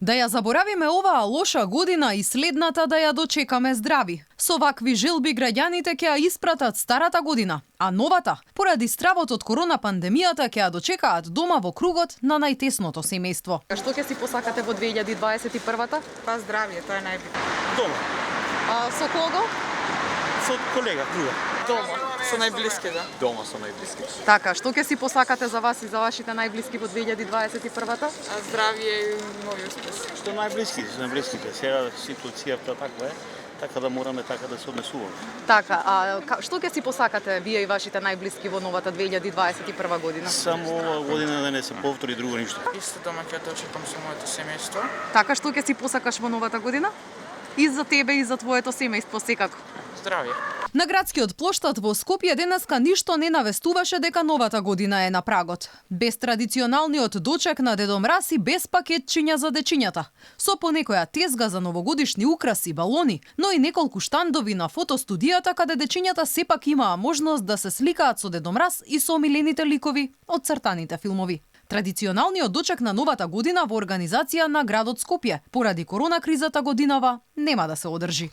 Да ја заборавиме оваа лоша година и следната да ја дочекаме здрави. Со вакви желби граѓаните ќе ја испратат старата година, а новата, поради стравот од корона пандемијата, ќе ја дочекаат дома во кругот на најтесното семејство. Што ќе си посакате во 2021-та? Па здравје, тоа е најбитно. Дома, Со кого? со колега, друга. Дома, со најблиски, да. Дома со најблиски. Така, што ќе си посакате за вас и за вашите најблиски во 2021-та? А здравје и нови успеси. Што најблиските. Сега ситуацијата таква е, така да мораме така да се однесуваме. Така, што ќе си посакате вие и вашите најблиски во новата 2021 година? Само ова година да не се повтори друго ништо. Исто дома ќе дочекам со моето семејство. Така, што ќе си посакаш во новата година? И за тебе и за твоето семејство секако. Здравје. На градскиот плоштад во Скопје денеска ништо не навестуваше дека новата година е на прагот. Без традиционалниот дочек на Дедо Мраз и без пакетчиња за дечињата. Со по некоја тезга за новогодишни украси, балони, но и неколку штандови на фотостудијата каде дечињата сепак имаа можност да се сликаат со Дедо Мраз и со омилените ликови од цртаните филмови. Традиционалниот дочек на новата година во организација на градот Скопје, поради корона кризата годинава, нема да се одржи.